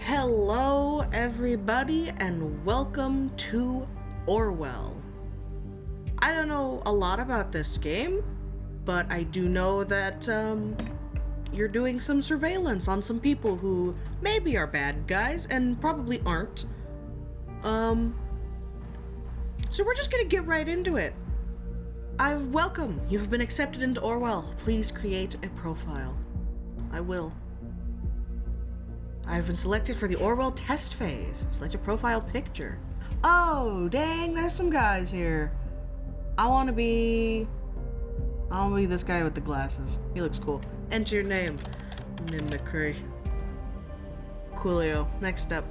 Hello, everybody, and welcome to Orwell. I don't know a lot about this game, but I do know that, you're doing some surveillance on some people who maybe are bad guys and probably aren't. So we're just gonna get right into it. Welcome. You have been accepted into Orwell. Please create a profile. I will. I've been selected for the Orwell test phase. Select a profile picture. Oh, dang, there's some guys here. I wanna be this guy with the glasses. He looks cool. Enter your name. Mimicry. Coolio. Next up.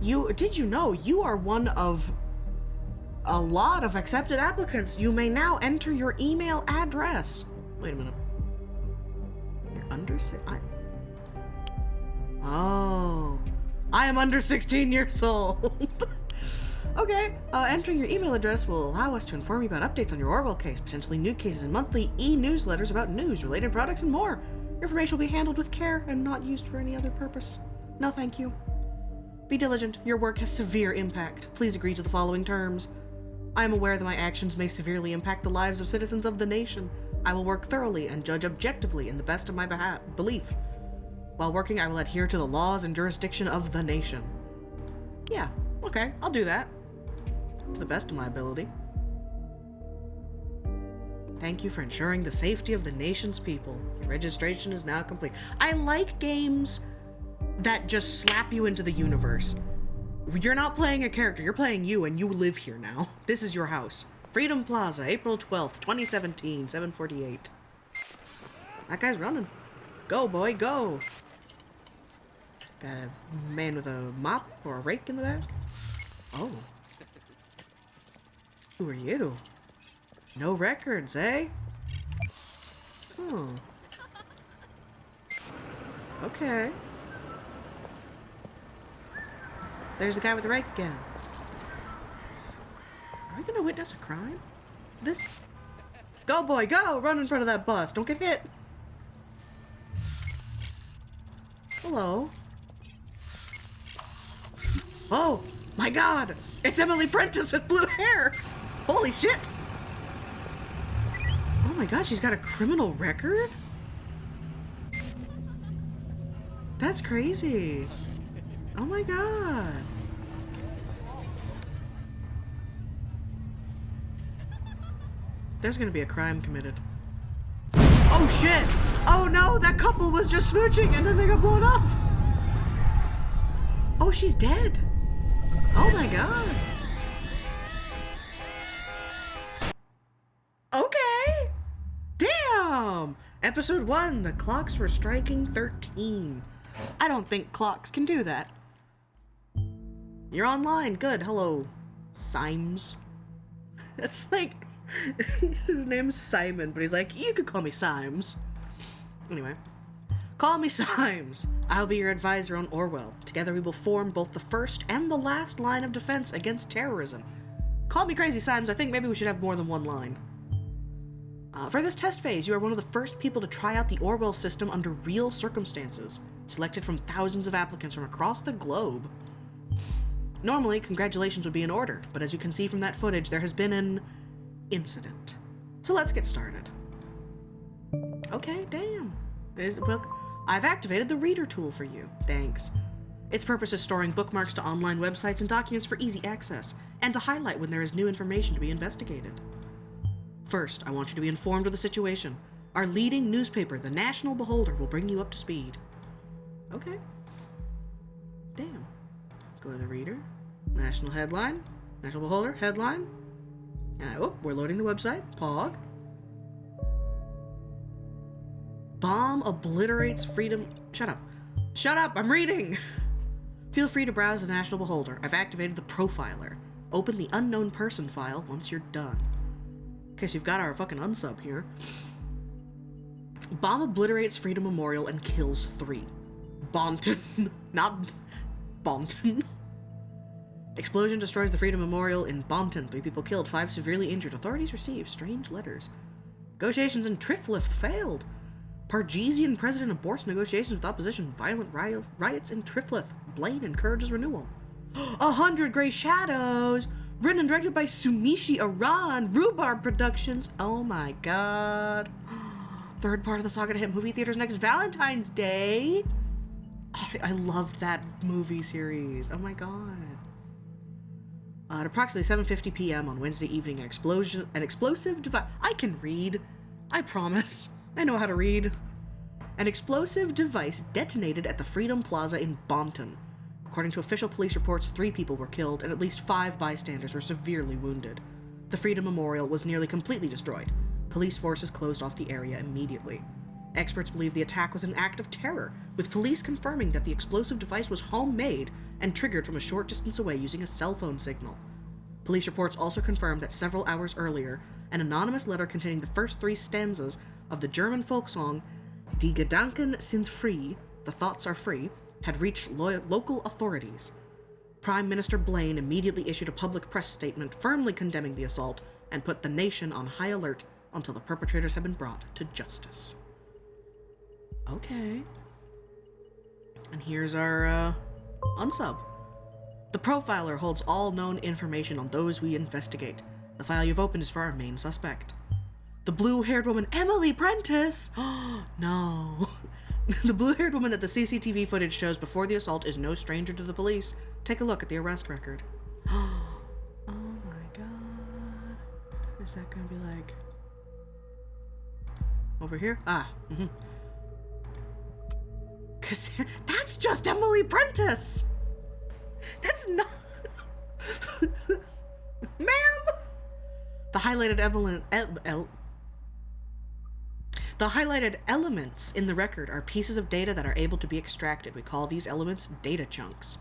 Did you know you are one of a lot of accepted applicants? You may now enter your email address. Wait a minute. You're under I am under 16 years old. Okay, entering your email address will allow us to inform you about updates on your Orwell case, potentially new cases and monthly e-newsletters about news, related products, and more. Your information will be handled with care and not used for any other purpose. No, thank you. Be diligent. Your work has severe impact. Please agree to the following terms. I am aware that my actions may severely impact the lives of citizens of the nation. I will work thoroughly and judge objectively in the best of my belief. While working, I will adhere to the laws and jurisdiction of the nation. Yeah, okay, I'll do that. To the best of my ability. Thank you for ensuring the safety of the nation's people. Your registration is now complete. I like games that just slap you into the universe. You're not playing a character, you're playing you, and you live here now. This is your house. Freedom Plaza, April 12th, 2017, 7:48. That guy's running. Go, boy, go. Got a man with a mop or a rake in the back. Oh. Who are you? No records, eh? Hmm. Okay. There's the guy with the rake again. Are we gonna witness a crime? Go, boy, go! Run in front of that bus. Don't get hit. Hello. Oh, my God! It's Emily Prentice with blue hair! Holy shit! Oh my God, she's got a criminal record? That's crazy. Oh my God. There's gonna be a crime committed. Oh shit! Oh no, that couple was just smooching and then they got blown up! Oh, she's dead! Oh my God. Okay. Damn. Episode 1, the clocks were striking 13. I don't think clocks can do that. You're online. Good. Hello, Symes. That's like, his name's Simon, but he's like, you could call me Symes. Anyway. Call me Symes. I'll be your advisor on Orwell. Together we will form both the first and the last line of defense against terrorism. Call me crazy, Symes. I think maybe we should have more than one line. For this test phase, you are one of the first people to try out the Orwell system under real circumstances, selected from thousands of applicants from across the globe. Normally, congratulations would be in order, but as you can see from that footage, there has been an incident. So let's get started. Okay, damn. Well, I've activated the reader tool for you. Thanks. Its purpose is storing bookmarks to online websites and documents for easy access, and to highlight when there is new information to be investigated. First, I want you to be informed of the situation. Our leading newspaper, the National Beholder, will bring you up to speed. Okay. Damn. Go to the reader. National headline. National Beholder, headline. And we're loading the website. Pog. Bomb obliterates freedom. Shut up. Shut up, I'm reading! Feel free to browse the National Beholder. I've activated the profiler. Open the unknown person file once you're done. Okay, so you've got our fucking unsub here. Bomb obliterates Freedom Memorial and kills 3. Bonton. Not Bonton. Explosion destroys the Freedom Memorial in Bonton. 3 people killed, 5 severely injured. Authorities receive strange letters. Negotiations in Triflift failed. Pargesian president aborts negotiations with opposition. Violent riots in Triflith. Blaine encourages renewal. 100 Grey Shadows! Written and directed by Sumishi Aran. Rhubarb Productions. Oh my god. Third part of the saga to hit movie theaters next Valentine's Day. I loved that movie series. Oh my god. At approximately 7:50 p.m. on Wednesday evening, an explosive device... I can read. I promise. I know how to read. An explosive device detonated at the Freedom Plaza in Bompton. According to official police reports, 3 people were killed and at least 5 bystanders were severely wounded. The Freedom Memorial was nearly completely destroyed. Police forces closed off the area immediately. Experts believe the attack was an act of terror, with police confirming that the explosive device was homemade and triggered from a short distance away using a cell phone signal. Police reports also confirmed that several hours earlier, an anonymous letter containing the first 3 stanzas of the German folk song Die Gedanken sind frei, the thoughts are free, had reached local authorities. Prime Minister Blaine immediately issued a public press statement firmly condemning the assault and put the nation on high alert until the perpetrators have been brought to justice. Okay. And here's our unsub. The profiler holds all known information on those we investigate. The file you've opened is for our main suspect. The blue-haired woman, Emily Prentice! Oh, no. The blue-haired woman that the CCTV footage shows before the assault is no stranger to the police. Take a look at the arrest record. Oh my god. Is that gonna be like... over here? Ah, mm-hmm. Cause that's just Emily Prentice! That's not... Ma'am! The highlighted elements in the record are pieces of data that are able to be extracted. We call these elements data chunks.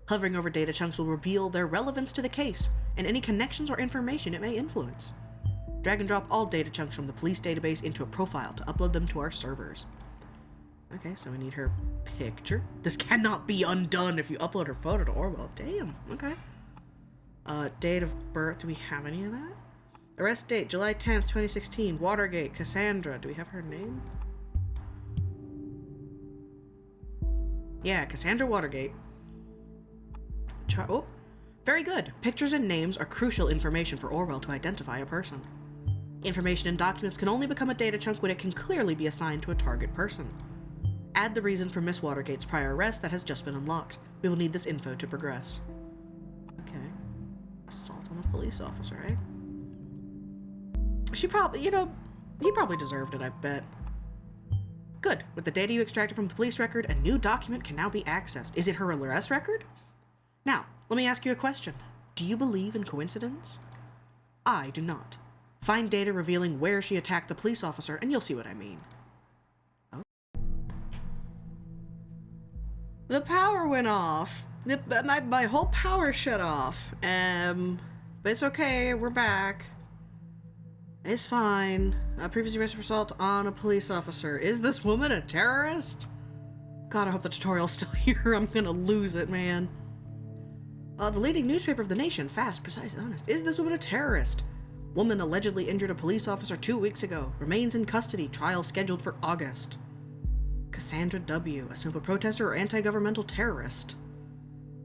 Hovering over data chunks will reveal their relevance to the case and any connections or information it may influence. Drag and drop all data chunks from the police database into a profile to upload them to our servers. Okay, so we need her picture. This cannot be undone if you upload her photo to Orwell. Damn, okay. Date of birth, do we have any of that? Arrest date, July 10th, 2016. Watergate, Cassandra. Do we have her name? Yeah, Cassandra Watergate. Oh, very good. Pictures and names are crucial information for Orwell to identify a person. Information in documents can only become a data chunk when it can clearly be assigned to a target person. Add the reason for Miss Watergate's prior arrest that has just been unlocked. We will need this info to progress. Okay. Assault on a police officer, eh? She probably, he probably deserved it, I bet. Good. With the data you extracted from the police record, a new document can now be accessed. Is it her arrest record? Now, let me ask you a question. Do you believe in coincidence? I do not. Find data revealing where she attacked the police officer, and you'll see what I mean. Oh. The power went off. My whole power shut off. But it's okay, we're back. It's fine. Previously arrested for assault on a police officer. Is this woman a terrorist? God, I hope the tutorial's still here. I'm gonna lose it, man. The leading newspaper of the nation. Fast, precise, honest. Is this woman a terrorist? Woman allegedly injured a police officer 2 weeks ago. Remains in custody. Trial scheduled for August. Cassandra W., a simple protester or anti-governmental terrorist.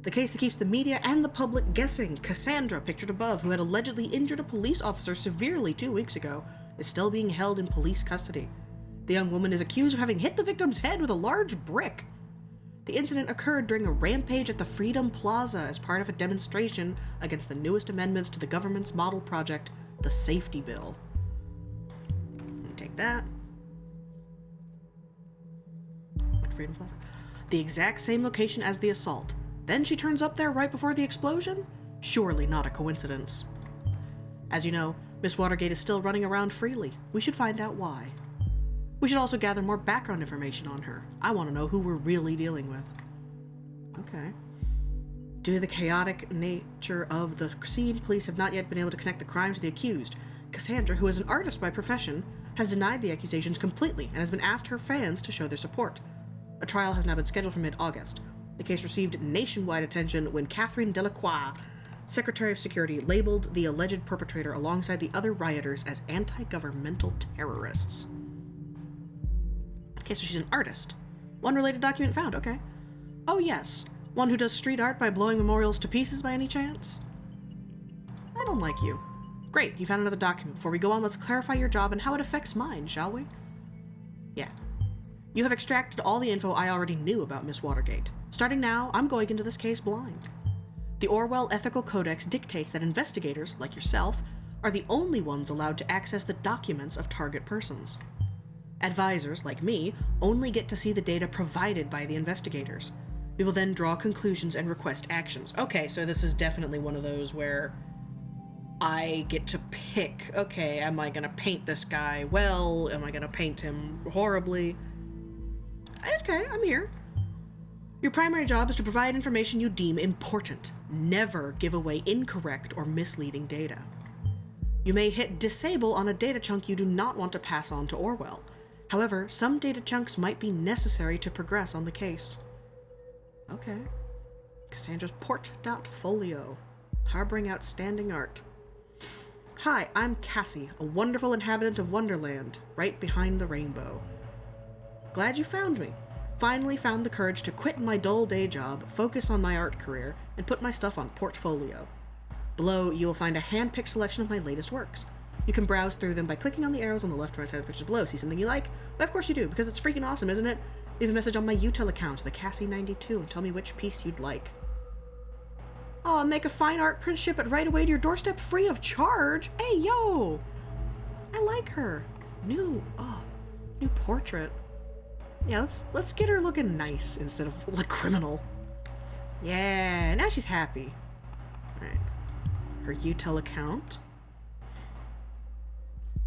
The case that keeps the media and the public guessing. Cassandra, pictured above, who had allegedly injured a police officer severely 2 weeks ago, is still being held in police custody. The young woman is accused of having hit the victim's head with a large brick. The incident occurred during a rampage at the Freedom Plaza as part of a demonstration against the newest amendments to the government's model project, the Safety Bill. Let me take that. Freedom Plaza. The exact same location as the assault. Then she turns up there right before the explosion? Surely not a coincidence. As you know, Miss Watergate is still running around freely. We should find out why. We should also gather more background information on her. I want to know who we're really dealing with. Okay. Due to the chaotic nature of the scene, police have not yet been able to connect the crime to the accused. Cassandra, who is an artist by profession, has denied the accusations completely and has been asked her fans to show their support. A trial has now been scheduled for mid-August. The case received nationwide attention when Catherine Delacroix, Secretary of Security, labeled the alleged perpetrator alongside the other rioters as anti-governmental terrorists. Okay, so she's an artist. One related document found, okay. Oh yes, one who does street art by blowing memorials to pieces by any chance? I don't like you. Great, you found another document. Before we go on, let's clarify your job and how it affects mine, shall we? Yeah. You have extracted all the info I already knew about Miss Watergate. Starting now, I'm going into this case blind. The Orwell Ethical Codex dictates that investigators, like yourself, are the only ones allowed to access the documents of target persons. Advisors, like me, only get to see the data provided by the investigators. We will then draw conclusions and request actions. Okay, so this is definitely one of those where I get to pick, okay, am I gonna paint this guy well? Am I gonna paint him horribly? Okay, I'm here. Your primary job is to provide information you deem important. Never give away incorrect or misleading data. You may hit disable on a data chunk you do not want to pass on to Orwell. However, some data chunks might be necessary to progress on the case. Okay. Cassandra's portfolio, harboring outstanding art. Hi, I'm Cassie, a wonderful inhabitant of Wonderland, right behind the rainbow. Glad you found me. Finally found the courage to quit my dull day job, focus on my art career, and put my stuff on portfolio. Below, you will find a hand-picked selection of my latest works. You can browse through them by clicking on the arrows on the left and right side of the pictures below. See something you like? Well, of course you do, because it's freaking awesome, isn't it? Leave a message on my Utel account, the Cassie92, and tell me which piece you'd like. Oh, make a fine art print, ship it right away to your doorstep free of charge. Hey, yo! I like her. New portrait. Yeah, let's get her looking nice instead of like criminal. Yeah, now she's happy. Alright. Her Utel account.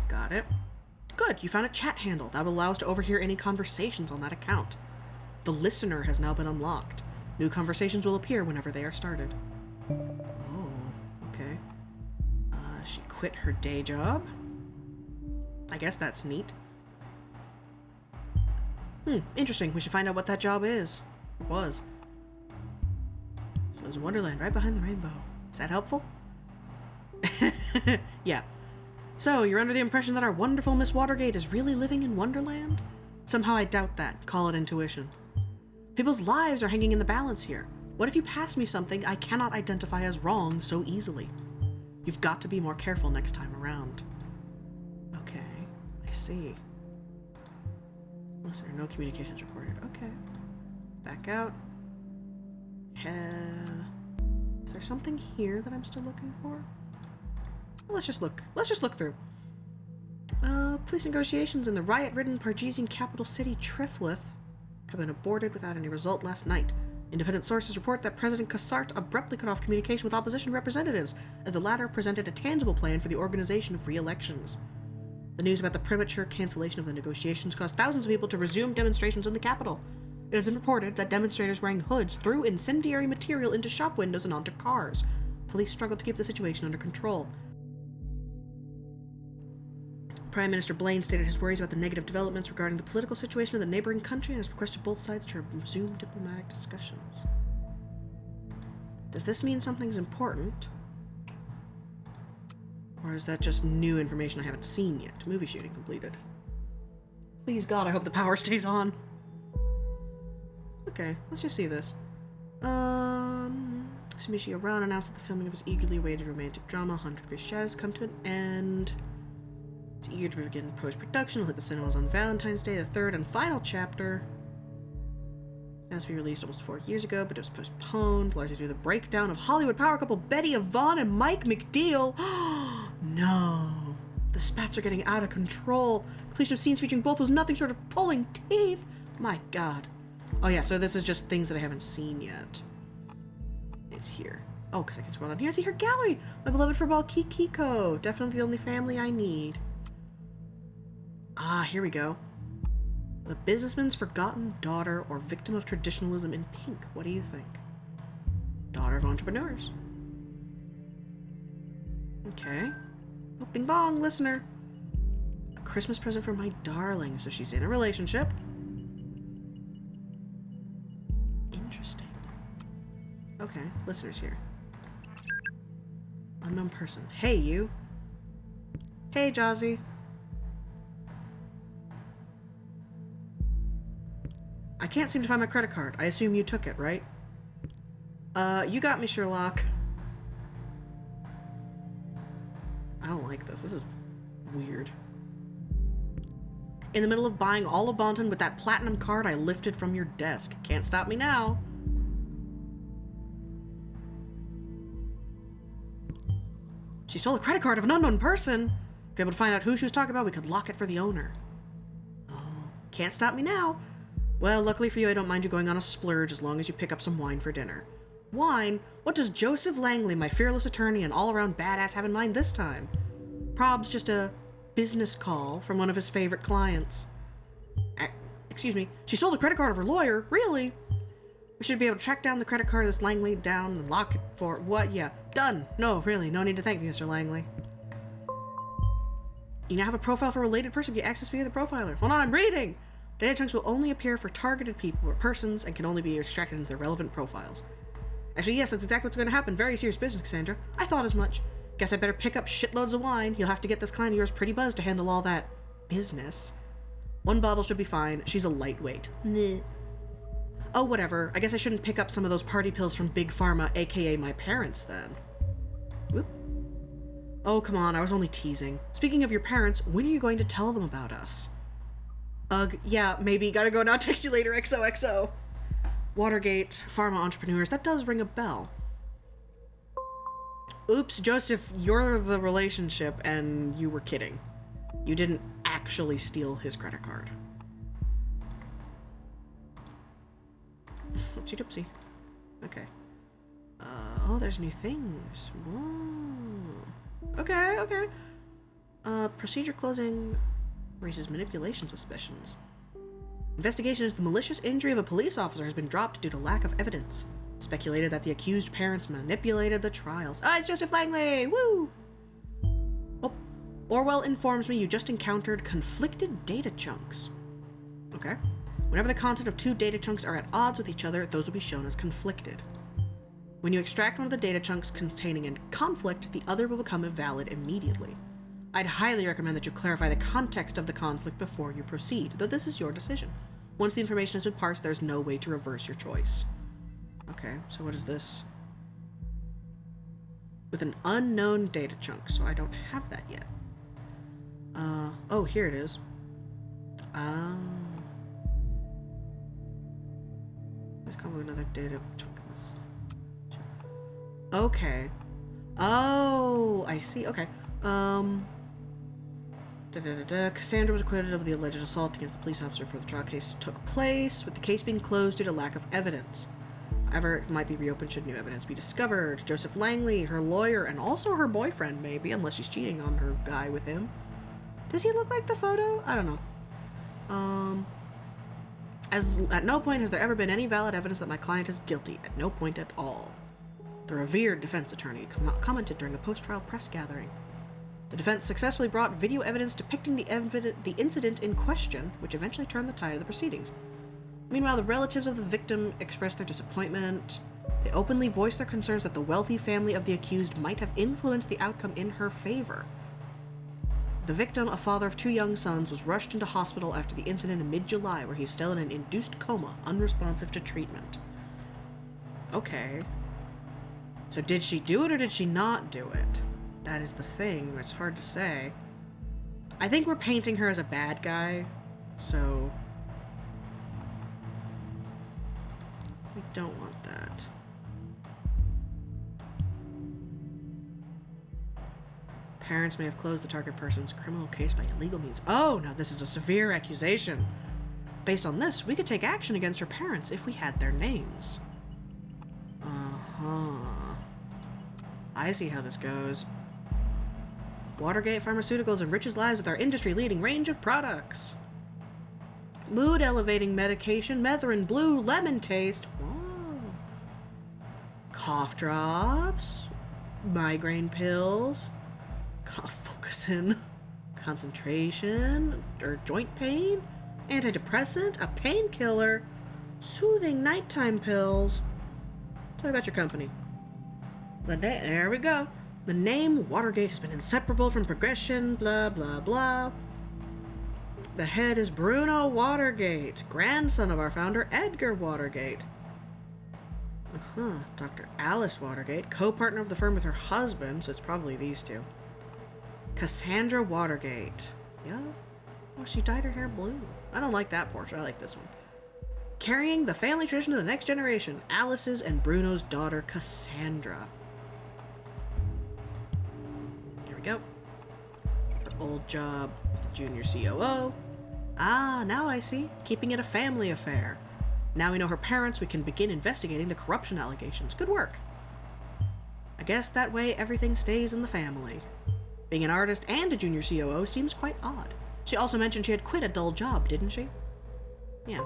Got it. Good, you found a chat handle. That will allow us to overhear any conversations on that account. The listener has now been unlocked. New conversations will appear whenever they are started. Oh, okay. She quit her day job. I guess that's neat. Interesting. We should find out what that job is. Or was. She lives in Wonderland, right behind the rainbow. Is that helpful? Yeah. So, you're under the impression that our wonderful Miss Watergate is really living in Wonderland? Somehow I doubt that. Call it intuition. People's lives are hanging in the balance here. What if you pass me something I cannot identify as wrong so easily? You've got to be more careful next time around. Okay, I see. Listener, no communications reported. Okay. Back out. Is there something here that I'm still looking for? Well, let's just look. Let's just look through. Police negotiations in the riot-ridden Pargesian capital city, Triflith, have been aborted without any result last night. Independent sources report that President Cassart abruptly cut off communication with opposition representatives as the latter presented a tangible plan for the organization of re-elections. The news about the premature cancellation of the negotiations caused thousands of people to resume demonstrations in the capital. It has been reported that demonstrators wearing hoods threw incendiary material into shop windows and onto cars. Police struggled to keep the situation under control. Prime Minister Blaine stated his worries about the negative developments regarding the political situation of the neighboring country and has requested both sides to resume diplomatic discussions. Does this mean something's important? Or is that just new information I haven't seen yet? Movie shooting completed. Please God, I hope the power stays on. Okay, let's just see this. Sumishi Aran announced that the filming of his eagerly awaited romantic drama, 100 Great Shadows, come to an end. He's eager to begin post-production. Will hit the cinemas on Valentine's Day, the third and final chapter. It was to be released almost 4 years ago, but it was postponed, largely due to the breakdown of Hollywood power couple Betty Yvonne and Mike McDeal. No. The spats are getting out of control. Completion of scenes featuring both was nothing short of pulling teeth. My God. Oh yeah, so this is just things that I haven't seen yet. It's here. Oh, because I can scroll down here and see her gallery. My beloved furball Kikiko. Definitely the only family I need. Ah, here we go. The businessman's forgotten daughter or victim of traditionalism in pink. What do you think? Daughter of entrepreneurs. Okay. Oh, bing bong, listener. A Christmas present for my darling. So she's in a relationship. Interesting. Okay, listeners here. Unknown person. Hey, you. Hey, Jazzy. I can't seem to find my credit card. I assume you took it, right? You got me, Sherlock. I don't like this. This is weird. In the middle of buying all of Bonton with that platinum card I lifted from your desk. Can't stop me now. She stole a credit card of an unknown person. Be able to find out who she was talking about, we could lock it for the owner. Oh, can't stop me now. Well, luckily for you, I don't mind you going on a splurge as long as you pick up some wine for dinner. Wine? What does Joseph Langley, my fearless attorney and all-around badass, have in mind this time? Prob's just a business call from one of his favorite clients. Excuse me, she stole the credit card of her lawyer? Really? We should be able to track down the credit card of this Langley down and lock it for... What? Yeah. Done. No, really. No need to thank me, Mr. Langley. You now have a profile for a related person via access via the profiler. Hold on, I'm reading! Data chunks will only appear for targeted people or persons and can only be extracted into their relevant profiles. Actually, yes, that's exactly what's going to happen. Very serious business, Cassandra. I thought as much. Guess I better pick up shitloads of wine. You'll have to get this client of yours pretty buzzed to handle all that business. One bottle should be fine. She's a lightweight. Meh. Oh, whatever. I guess I shouldn't pick up some of those party pills from Big Pharma, aka my parents, then. Whoop. Oh, come on. I was only teasing. Speaking of your parents, when are you going to tell them about us? Ugh, yeah, maybe. Gotta go now. Text you later. XOXO. Watergate, pharma entrepreneurs. That does ring a bell. Oops, Joseph, you're the relationship, and you were kidding. You didn't actually steal his credit card. Oopsie doopsie. Okay. Oh, there's new things. Whoa. Okay, okay. Procedure closing raises manipulation suspicions. Investigation into the malicious injury of a police officer has been dropped due to lack of evidence. Speculated that the accused parents manipulated the trials. Ah, it's Joseph Langley! Woo! Oh, Orwell informs me you just encountered conflicted data chunks. Okay. Whenever the content of two data chunks are at odds with each other, those will be shown as conflicted. When you extract one of the data chunks containing a conflict, the other will become invalid immediately. I'd highly recommend that you clarify the context of the conflict before you proceed, though this is your decision. Once the information has been parsed, there's no way to reverse your choice. Okay, so what is this? With an unknown data chunk, so I don't have that yet. Oh, here it is. Let's come with another data chunk. Okay. Oh, I see. Okay. Cassandra was acquitted of the alleged assault against the police officer before the trial case took place, with the case being closed due to lack of evidence. However, it might be reopened should new evidence be discovered. Joseph Langley, her lawyer, and also her boyfriend, maybe, unless she's cheating on her guy with him. Does he look like the photo? I don't know. At no point has there ever been any valid evidence that my client is guilty. At no point at all. The revered defense attorney commented during a post-trial press gathering. The defense successfully brought video evidence depicting the incident in question, which eventually turned the tide of the proceedings. Meanwhile, the relatives of the victim expressed their disappointment. They openly voiced their concerns that the wealthy family of the accused might have influenced the outcome in her favor. The victim, a father of 2 young sons, was rushed into hospital after the incident in mid-July, where he's still in an induced coma, unresponsive to treatment. Okay. So did she do it or did she not do it? That is the thing. It's hard to say. I think we're painting her as a bad guy, so we don't want that. Parents may have closed the target person's criminal case by illegal means. Oh, now this is a severe accusation. Based on this, we could take action against her parents if we had their names. I see how this goes. Watergate Pharmaceuticals enriches lives with our industry-leading range of products. Mood-elevating medication, Methrin Blue Lemon Taste. Whoa. Cough drops. Migraine pills. Cough focusing. Concentration. Or joint pain. Antidepressant. A painkiller. Soothing nighttime pills. Tell me about your company. There we go. The name Watergate has been inseparable from progression, blah, blah, blah. The head is Bruno Watergate, grandson of our founder, Edgar Watergate. Dr. Alice Watergate, co-partner of the firm with her husband, so it's probably these two. Cassandra Watergate. Yeah. Oh, she dyed her hair blue. I don't like that portrait. I like this one. Carrying the family tradition to the next generation, Alice's and Bruno's daughter, Cassandra. Here we go. Her old job, the junior COO. Ah, now I see. Keeping it a family affair. Now we know her parents, we can begin investigating the corruption allegations. Good work. I guess that way everything stays in the family. Being an artist and a junior COO seems quite odd. She also mentioned she had quit a dull job, didn't she? Yeah.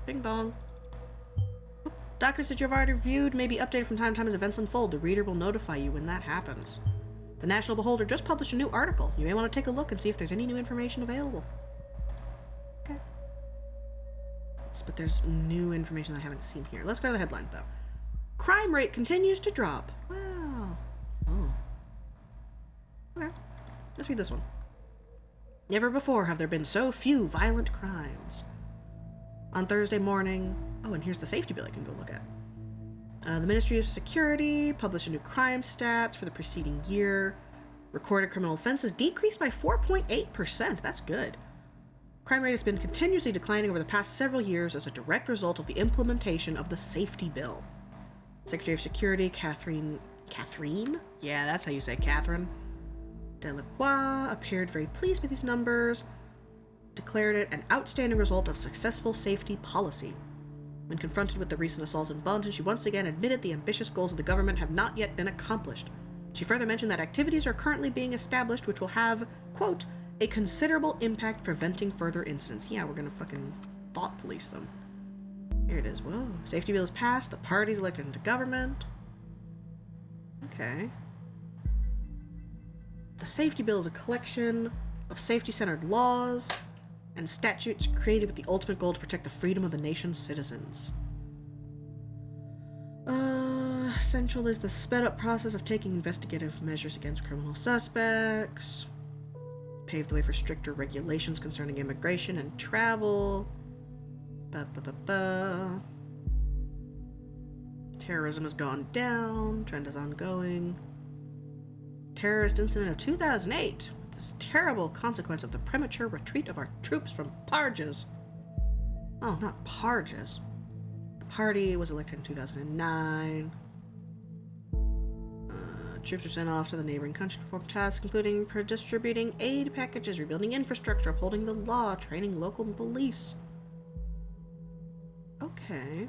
Bing bong. Documents that you have already reviewed may be updated from time to time as events unfold. The reader will notify you when that happens. The National Beholder just published a new article. You may want to take a look and see if there's any new information available. Okay. But there's new information I haven't seen here. Let's go to the headline, though. Crime rate continues to drop. Wow. Oh. Okay. Let's read this one. Never before have there been so few violent crimes. On Thursday morning... Oh, and here's the safety bill I can go look at. The Ministry of Security published a new crime stats for the preceding year. Recorded criminal offenses decreased by 4.8%. That's good. Crime rate has been continuously declining over the past several years as a direct result of the implementation of the safety bill. Secretary of Security Catherine? Yeah, that's how you say Catherine. Delacroix appeared very pleased with these numbers, declared it an outstanding result of successful safety policy. When confronted with the recent assault in Boston, she once again admitted the ambitious goals of the government have not yet been accomplished. She further mentioned that activities are currently being established which will have, quote, a considerable impact preventing further incidents. Yeah, we're gonna fucking thought police them. Here it is. Whoa. Safety bill is passed. The party's elected into government. Okay. The safety bill is a collection of safety-centered laws and statutes created with the ultimate goal to protect the freedom of the nation's citizens. Essential is the sped-up process of taking investigative measures against criminal suspects. Pave the way for stricter regulations concerning immigration and travel. Terrorism has gone down. Trend is ongoing. Terrorist incident of 2008. This terrible consequence of the premature retreat of our troops from Parges. Oh, not Parges. The party was elected in 2009. Troops were sent off to the neighboring country to perform tasks including distributing aid packages, rebuilding infrastructure, upholding the law, training local police. Okay.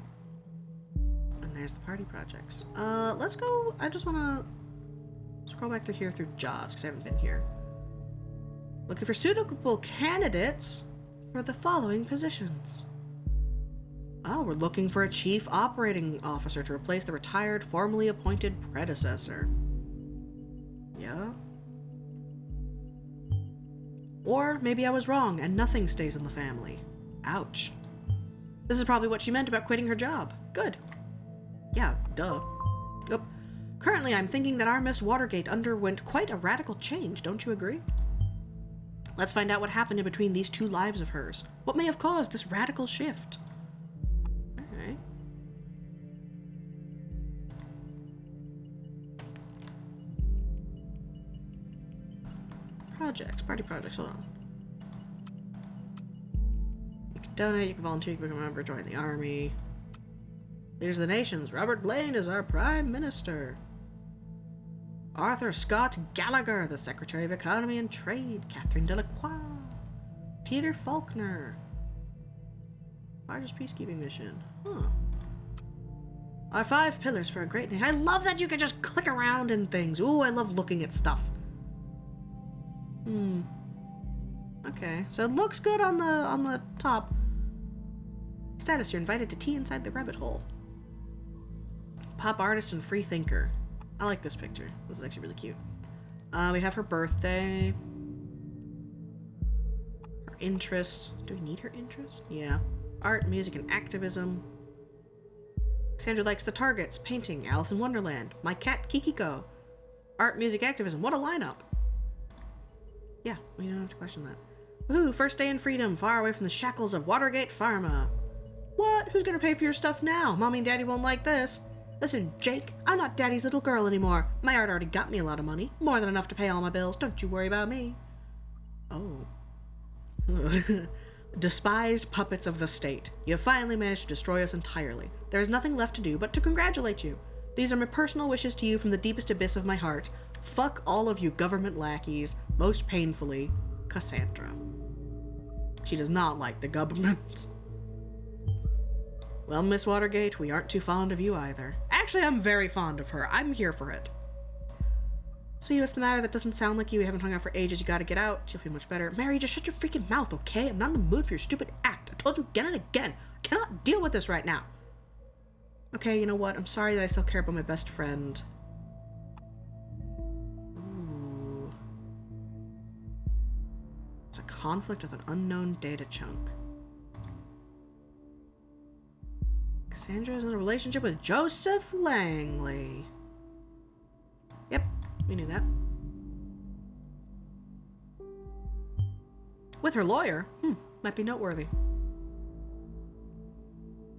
And there's the party projects. Let's go. I just want to scroll back through here through jobs because I haven't been here. Looking for suitable candidates for the following positions. Oh, we're looking for a chief operating officer to replace the retired, formerly appointed predecessor. Yeah. Or maybe I was wrong and nothing stays in the family. Ouch. This is probably what she meant about quitting her job. Good. Yeah, duh. Yep. Currently, I'm thinking that our Miss Watergate underwent quite a radical change, don't you agree? Let's find out what happened in between these two lives of hers. What may have caused this radical shift? Alright. Projects, party projects, hold on. You can donate, you can volunteer, you can become a member, join the army. Leaders of the nations, Robert Blaine is our Prime Minister. Arthur Scott Gallagher, the Secretary of Economy and Trade. Catherine Delacroix. Peter Faulkner. Largest peacekeeping mission. Huh. Our 5 pillars for a great nation. I love that you can just click around in things. Ooh, I love looking at stuff. Okay, so it looks good on the top. Status, you're invited to tea inside the rabbit hole. Pop artist and free thinker. I like this picture. This is actually really cute. We have her birthday. Her interests. Do we need her interests? Yeah. Art, music, and activism. Sandra likes the Targets, painting, Alice in Wonderland, my cat Kikiko. Art, music, activism. What a lineup. Yeah, we don't have to question that. Woohoo, first day in freedom, far away from the shackles of Watergate Pharma. What? Who's gonna pay for your stuff now? Mommy and Daddy won't like this. Listen, Jake, I'm not Daddy's little girl anymore. My art already got me a lot of money. More than enough to pay all my bills. Don't you worry about me. Oh. Despised puppets of the state. You have finally managed to destroy us entirely. There is nothing left to do but to congratulate you. These are my personal wishes to you from the deepest abyss of my heart. Fuck all of you government lackeys. Most painfully, Cassandra. She does not like the government. Well, Miss Watergate, we aren't too fond of you either. Actually, I'm very fond of her. I'm here for it. Sweetie, what's the matter? That doesn't sound like you. We haven't hung out for ages. You gotta get out. She'll feel much better. Mary, just shut your freaking mouth, okay? I'm not in the mood for your stupid act. I told you again and again. I cannot deal with this right now. Okay, you know what? I'm sorry that I still care about my best friend. Ooh. There's a conflict with an unknown data chunk. Cassandra is in a relationship with Joseph Langley. Yep, we knew that. With her lawyer? Might be noteworthy.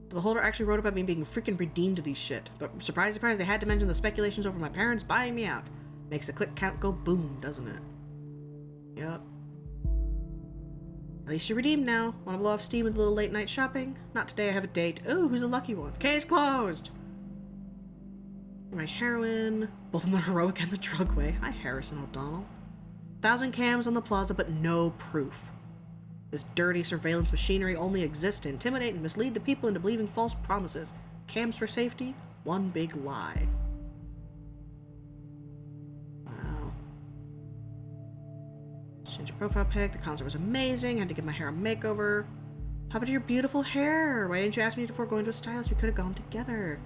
The Beholder actually wrote about me being freaking redeemed to these shit. But surprise, surprise, they had to mention the speculations over my parents buying me out. Makes the click count go boom, doesn't it? Yep. At least you're redeemed now. Want to blow off steam with a little late night shopping? Not today, I have a date. Ooh, who's the lucky one? Case closed! You're my heroine, both in the heroic and the drug way. Hi, Harrison O'Donnell. 1,000 cams on the plaza, but no proof. This dirty surveillance machinery only exists to intimidate and mislead the people into believing false promises. Cams for safety? One big lie. Change your profile pic. The concert was amazing. Had to give my hair a makeover. How about your beautiful hair? Why didn't you ask me before going to a stylist? We could have gone together.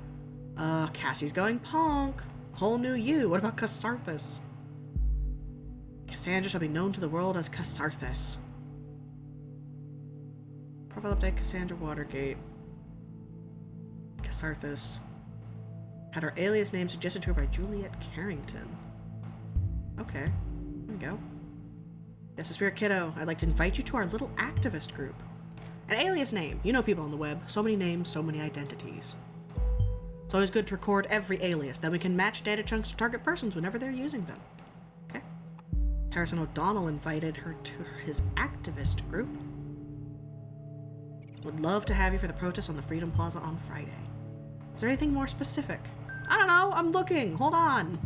Cassie's going punk. Whole new you. What about Cassarthus? Cassandra shall be known to the world as Cassarthus. Profile update, Cassandra Watergate. Cassarthus. Had her alias name suggested to her by Juliet Carrington. Okay. There we go. Yes, the Spirit Kiddo. I'd like to invite you to our little activist group. An alias name. You know people on the web. So many names, so many identities. It's always good to record every alias. Then we can match data chunks to target persons whenever they're using them. Okay. Harrison O'Donnell invited her to his activist group. Would love to have you for the protest on the Freedom Plaza on Friday. Is there anything more specific? I don't know. I'm looking. Hold on.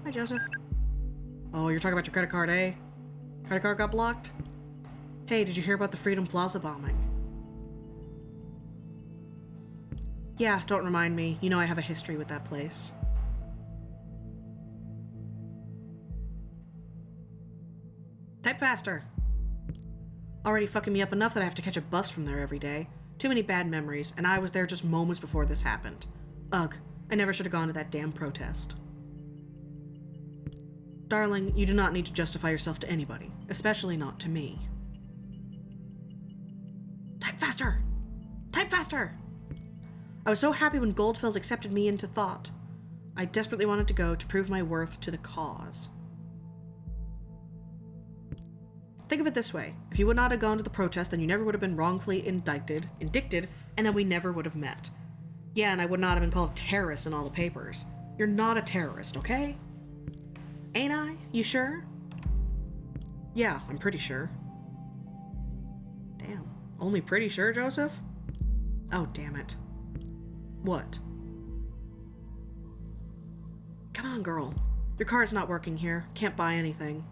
Hi, Joseph. Oh, you're talking about your credit card, eh? Credit card got blocked? Hey, did you hear about the Freedom Plaza bombing? Yeah, don't remind me. You know I have a history with that place. Type faster. Already fucking me up enough that I have to catch a bus from there every day. Too many bad memories, and I was there just moments before this happened. Ugh, I never should have gone to that damn protest. Darling, you do not need to justify yourself to anybody, especially not to me. Type faster! Type faster! I was so happy when Goldfells accepted me into thought. I desperately wanted to go to prove my worth to the cause. Think of it this way. If you would not have gone to the protest, then you never would have been wrongfully indicted, and then we never would have met. Yeah, and I would not have been called a terrorist in all the papers. You're not a terrorist, okay? Ain't I? You sure? Yeah, I'm pretty sure. Damn. Only pretty sure, Joseph? Oh, damn it. What? Come on, girl. Your car's not working here. Can't buy anything.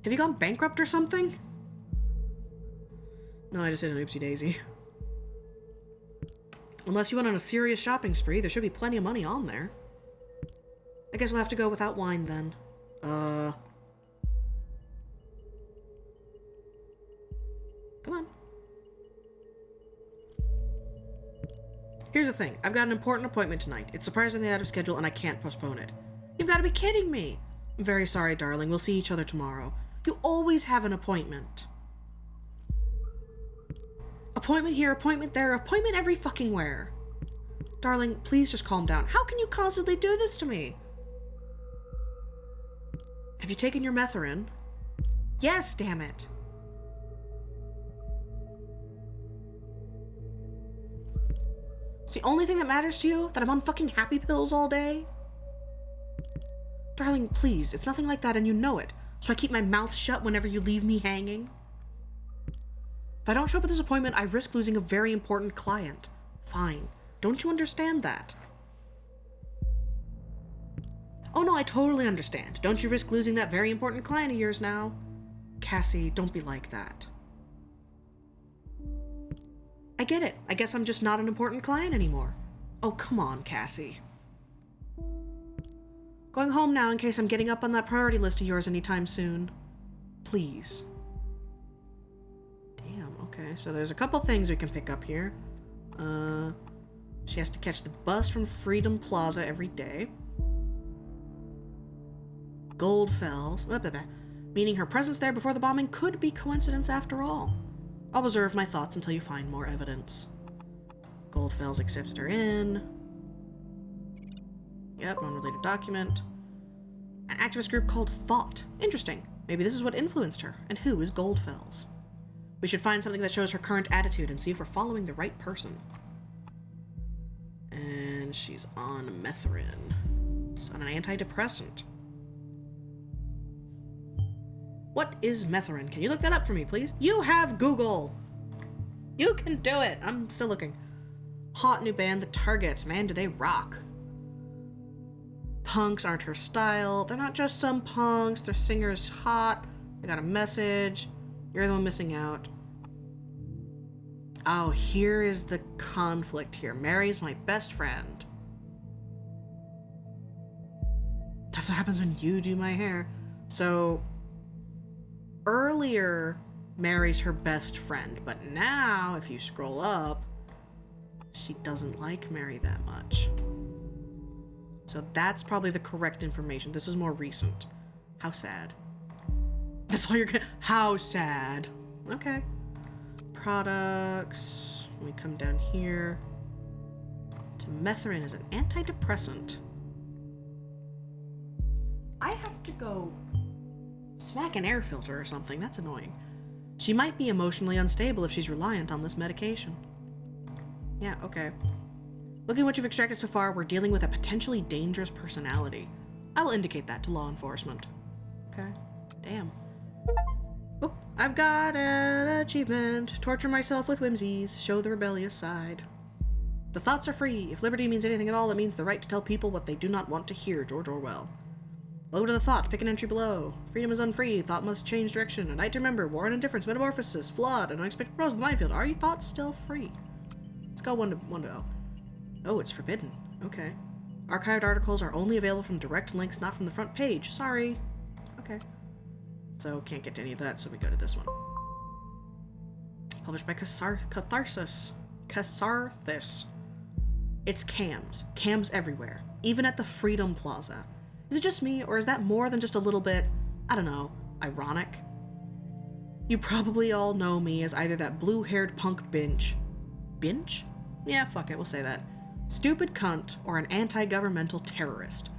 Have you gone bankrupt or something? No, I just did an oopsie daisy. Unless you went on a serious shopping spree, there should be plenty of money on there. I guess we'll have to go without wine then. Come on. Here's the thing. I've got an important appointment tonight. It's surprisingly out of schedule and I can't postpone it. You've got to be kidding me. I'm very sorry, darling. We'll see each other tomorrow. You always have an appointment. Appointment here, appointment there, appointment every fucking where. Darling, please just calm down. How can you constantly do this to me? Have you taken your Methrin? Yes, damn it. It's the only thing that matters to you? That I'm on fucking happy pills all day? Darling, please, it's nothing like that and you know it. So I keep my mouth shut whenever you leave me hanging? If I don't show up at this appointment, I risk losing a very important client. Fine. Don't you understand that? Oh no, I totally understand. Don't you risk losing that very important client of yours now? Cassie, don't be like that. I get it. I guess I'm just not an important client anymore. Oh, come on, Cassie. Going home now in case I'm getting up on that priority list of yours anytime soon. Please. Damn, okay. So there's a couple things we can pick up here. She has to catch the bus from Freedom Plaza every day. Goldfells, meaning her presence there before the bombing could be coincidence after all. I'll reserve my thoughts until you find more evidence. Goldfells accepted her in. Yep, unrelated document. An activist group called Thought. Interesting. Maybe this is what influenced her. And who is Goldfells? We should find something that shows her current attitude and see if we're following the right person. And she's on Methrin. She's on an antidepressant. What is Methrin? Can you look that up for me, please? You have Google! You can do it! I'm still looking. Hot new band, The Targets. Man, do they rock. Punks aren't her style. They're not just some punks. Their singer's hot. They got a message. You're the one missing out. Oh, here is the conflict here. Mary's my best friend. That's what happens when you do my hair. So, earlier, Mary's her best friend. But now, if you scroll up, she doesn't like Mary that much. So that's probably the correct information. This is more recent. How sad. That's all you're gonna... How sad. Okay. Products. We come down here. Methrin is an antidepressant. I have to go smack an air filter or something. That's annoying. She might be emotionally unstable if she's reliant on this medication. Yeah, okay. Looking at what you've extracted so far, we're dealing with a potentially dangerous personality. I will indicate that to law enforcement. Okay. Damn. Oh, I've got an achievement. Torture myself with whimsies. Show the rebellious side. The thoughts are free. If liberty means anything at all, it means the right to tell people what they do not want to hear. George Orwell. Welcome to the thought. Pick an entry below. Freedom is unfree. Thought must change direction. A night to remember. War and indifference. Metamorphosis. Flawed. An unexpected pros. Minefield. Are your thoughts still free? Let's go one to oh. Oh, it's forbidden. Okay. Archived articles are only available from direct links, not from the front page. Sorry. Okay. So, can't get to any of that, so we go to this one. Published by Catharsis. Catharsis. It's cams. Cams everywhere. Even at the Freedom Plaza. Is it just me, or is that more than just a little bit, I don't know, ironic? You probably all know me as either that blue-haired punk binge. Binge? Yeah, fuck it, we'll say that. Stupid cunt, or an anti-governmental terrorist.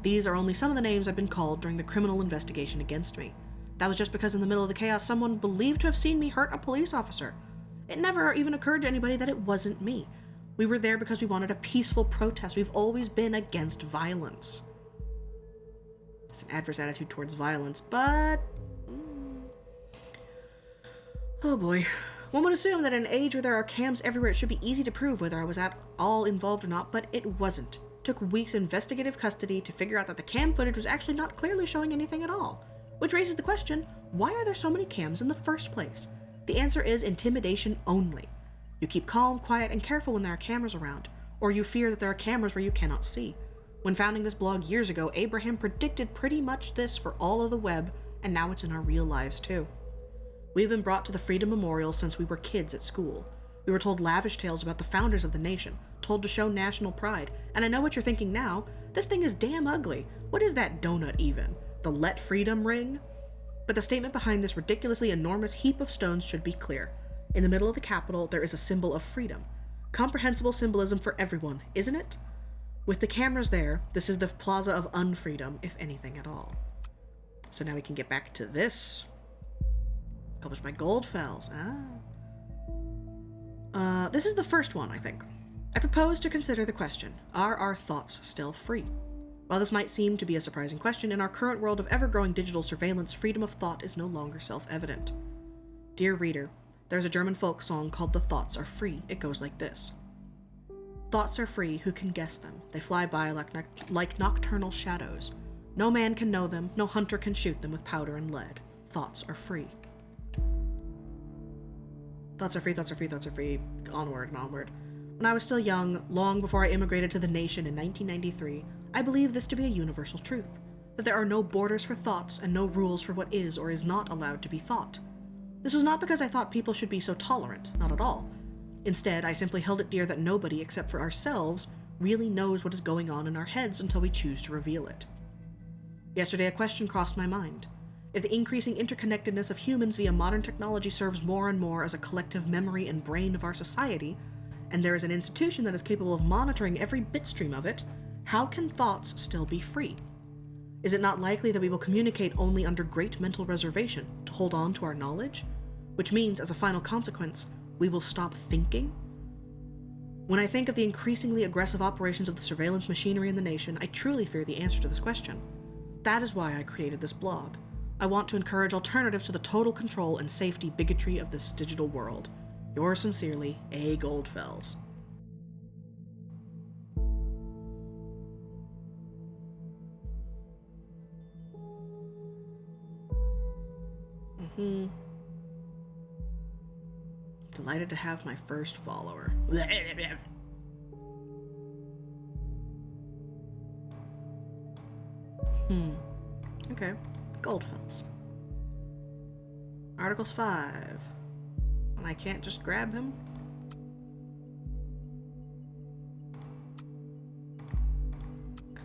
These are only some of the names I've been called during the criminal investigation against me. That was just because in the middle of the chaos, someone believed to have seen me hurt a police officer. It never even occurred to anybody that it wasn't me. We were there because we wanted a peaceful protest. We've always been against violence. It's an adverse attitude towards violence, but... Oh boy. One would assume that in an age where there are cams everywhere, it should be easy to prove whether I was at all involved or not, but it wasn't. It took weeks of investigative custody to figure out that the cam footage was actually not clearly showing anything at all. Which raises the question, why are there so many cams in the first place? The answer is intimidation only. You keep calm, quiet, and careful when there are cameras around, or you fear that there are cameras where you cannot see. When founding this blog years ago, Abraham predicted pretty much this for all of the web, and now it's in our real lives too. We've been brought to the Freedom Memorial since we were kids at school. We were told lavish tales about the founders of the nation, told to show national pride, and I know what you're thinking now. This thing is damn ugly. What is that donut even? The Let Freedom ring? But the statement behind this ridiculously enormous heap of stones should be clear. In the middle of the Capitol, there is a symbol of freedom. Comprehensible symbolism for everyone, isn't it? With the cameras there, this is the plaza of unfreedom, if anything at all. So now we can get back to this. Published by Goldfells. This is the first one, I think. I propose to consider the question, are our thoughts still free? While this might seem to be a surprising question, in our current world of ever-growing digital surveillance, freedom of thought is no longer self-evident. Dear reader, there's a German folk song called The Thoughts Are Free. It goes like this. Thoughts are free, who can guess them? They fly by like nocturnal shadows. No man can know them, no hunter can shoot them with powder and lead. Thoughts are free. Thoughts are free, thoughts are free, thoughts are free. Onward and onward. When I was still young, long before I immigrated to the nation in 1993, I believed this to be a universal truth, that there are no borders for thoughts and no rules for what is or is not allowed to be thought. This was not because I thought people should be so tolerant, not at all. Instead, I simply held it dear that nobody except for ourselves really knows what is going on in our heads until we choose to reveal it. Yesterday, a question crossed my mind. If the increasing interconnectedness of humans via modern technology serves more and more as a collective memory and brain of our society, and there is an institution that is capable of monitoring every bitstream of it, how can thoughts still be free? Is it not likely that we will communicate only under great mental reservation to hold on to our knowledge? Which means, as a final consequence, we will stop thinking? When I think of the increasingly aggressive operations of the surveillance machinery in the nation, I truly fear the answer to this question. That is why I created this blog. I want to encourage alternatives to the total control and safety bigotry of this digital world. Yours sincerely, A. Goldfells. Delighted to have my first follower. Okay. Goldfells. Articles 5. And I can't just grab him?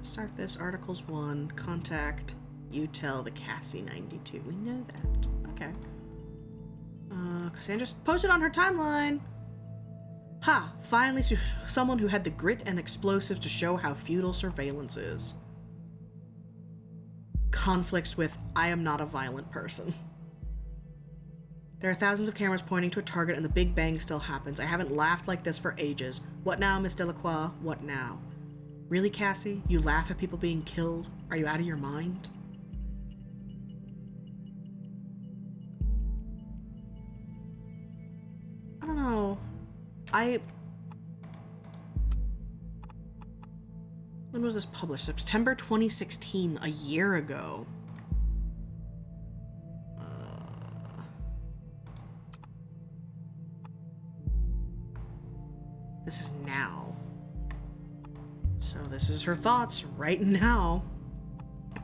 Start this. Articles 1. Contact. You tell the Cassie 92. We know that. Okay. Cassandra just posted on her timeline. Ha! Finally, someone who had the grit and explosives to show how futile surveillance is. Conflicts with, I am not a violent person. There are thousands of cameras pointing to a target and the Big Bang still happens. I haven't laughed like this for ages. What now, Miss Delacroix? What now? Really, Cassie? You laugh at people being killed? Are you out of your mind? I don't know. When was this published? September 2016, a year ago. This is now. So this is her thoughts right now.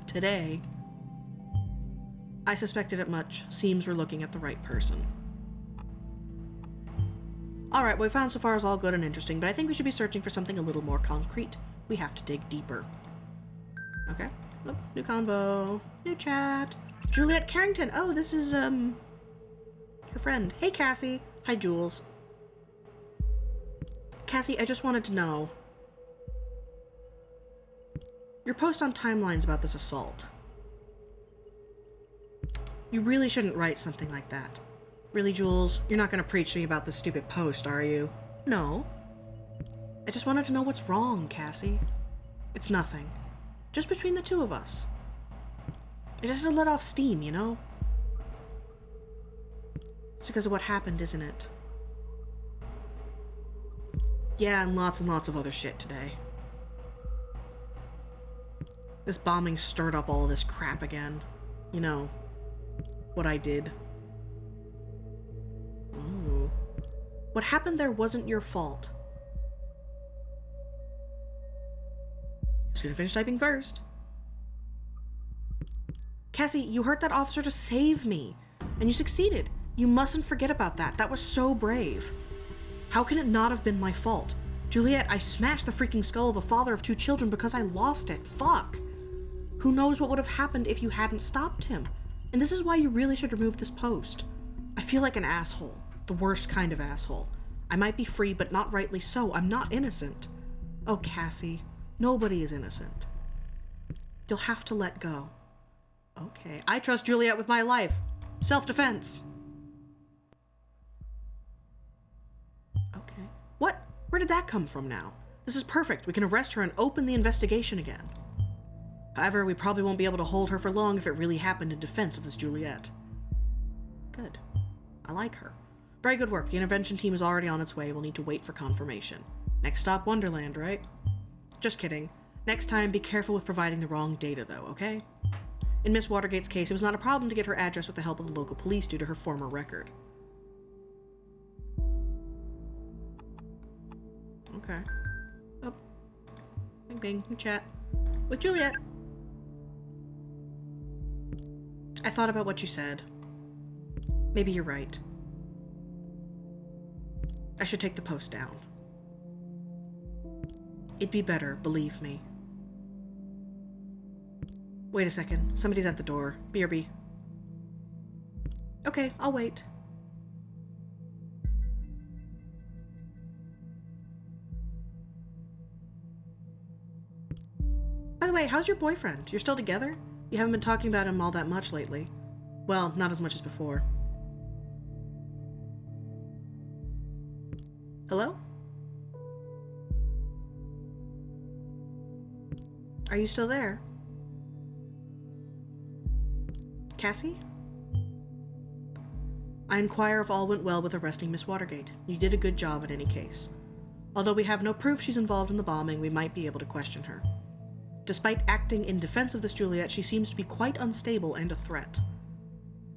Today. I suspected it much. Seems we're looking at the right person. Alright, what we found so far is all good and interesting, but I think we should be searching for something a little more concrete. We have to dig deeper. Okay. Oh, new combo. New chat. Juliet Carrington. Oh, this is, her friend. Hey, Cassie. Hi, Jules. Cassie, I just wanted to know. Your post on timelines about this assault. You really shouldn't write something like that. Really, Jules? You're not going to preach to me about this stupid post, are you? No. I just wanted to know what's wrong, Cassie. It's nothing. Just between the two of us. I just had to let off steam, you know? It's because of what happened, isn't it? Yeah, and lots of other shit today. This bombing stirred up all this crap again. You know, what I did. Ooh. What happened there wasn't your fault. Who's gonna finish typing first? Cassie, you hurt that officer to save me. And you succeeded. You mustn't forget about that. That was so brave. How can it not have been my fault? Juliet, I smashed the freaking skull of a father of 2 children because I lost it. Fuck. Who knows what would have happened if you hadn't stopped him? And this is why you really should remove this post. I feel like an asshole. The worst kind of asshole. I might be free, but not rightly so. I'm not innocent. Oh, Cassie. Nobody is innocent. You'll have to let go. Okay, I trust Juliet with my life. Self-defense. Okay. What? Where did that come from now? This is perfect. We can arrest her and open the investigation again. However, we probably won't be able to hold her for long if it really happened in defense of this Juliet. Good. I like her. Very good work. The intervention team is already on its way. We'll need to wait for confirmation. Next stop, Wonderland, right? Just kidding. Next time, be careful with providing the wrong data, though, okay? In Miss Watergate's case, it was not a problem to get her address with the help of the local police due to her former record. Okay. Oh. Bing bing. You chat. With Juliet. I thought about what you said. Maybe you're right. I should take the post down. It'd be better, believe me. Wait a second. Somebody's at the door. BRB. Okay, I'll wait. By the way, how's your boyfriend? You're still together? You haven't been talking about him all that much lately. Well, not as much as before. Hello? Are you still there? Cassie? I inquire if all went well with arresting Miss Watergate. You did a good job in any case. Although we have no proof she's involved in the bombing, we might be able to question her. Despite acting in defense of this Juliet, she seems to be quite unstable and a threat.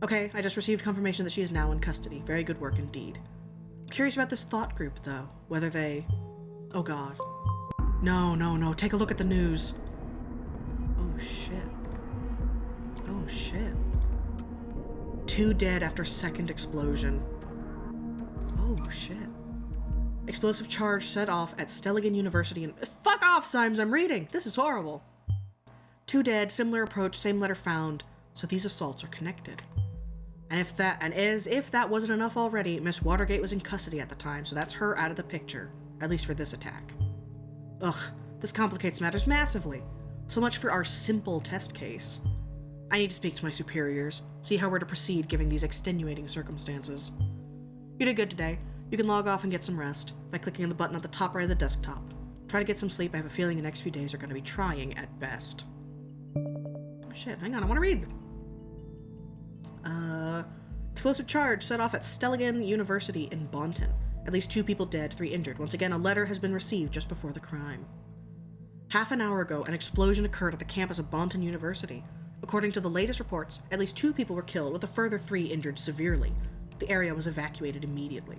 Okay, I just received confirmation that she is now in custody. Very good work indeed. I'm curious about this thought group, though. Whether they... Oh god. No. Take a look at the news. Oh shit. Oh shit. 2 dead after second explosion. Oh shit. Explosive charge set off at Stelligan University in... Fuck off, Symes, I'm reading! This is horrible. 2 dead, similar approach, same letter found, so these assaults are connected. And as if that wasn't enough already, Miss Watergate was in custody at the time, so that's her out of the picture, at least for this attack. Ugh, this complicates matters massively. So much for our simple test case. I need to speak to my superiors, see how we're to proceed given these extenuating circumstances. You did good today. You can log off and get some rest by clicking on the button at the top right of the desktop. Try to get some sleep. I have a feeling the next few days are going to be trying at best. Oh, shit, hang on, I want to read. Explosive charge set off at Stelligan University in Bonton. At least 2 people dead, 3 injured. Once again, a letter has been received just before the crime. Half an hour ago, an explosion occurred at the campus of Bonton University. According to the latest reports, at least 2 people were killed, with a further 3 injured severely. The area was evacuated immediately.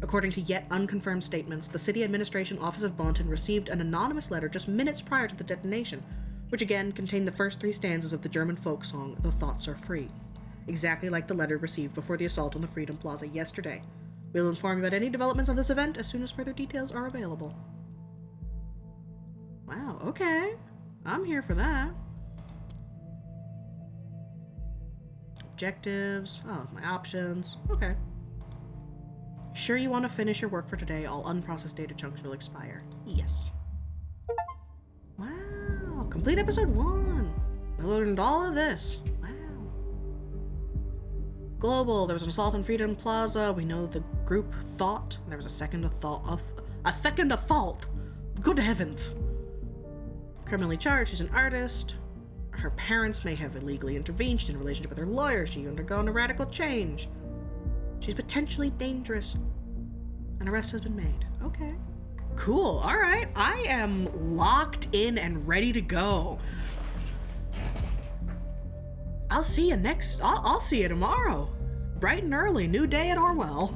According to yet unconfirmed statements, the City Administration Office of Bonton received an anonymous letter just minutes prior to the detonation, which again contained the first 3 stanzas of the German folk song, "The Thoughts Are Free," exactly like the letter received before the assault on the Freedom Plaza yesterday. We'll inform you about any developments on this event as soon as further details are available. Wow, okay. I'm here for that. Objectives. Oh, my options. Okay. Sure you want to finish your work for today? All unprocessed data chunks will expire. Yes. Wow. Complete episode 1. I learned all of this. Wow. Global. There was an assault on Freedom Plaza. We know the group thought. There was a second assault. A second assault. Good heavens. Criminally charged. She's an artist. Her parents may have illegally intervened. She's in a relationship with her lawyer. She's undergone a radical change. She's potentially dangerous. An arrest has been made. Okay. Cool. All right. I am locked in and ready to go. I'll see you tomorrow. Bright and early. New day at Orwell.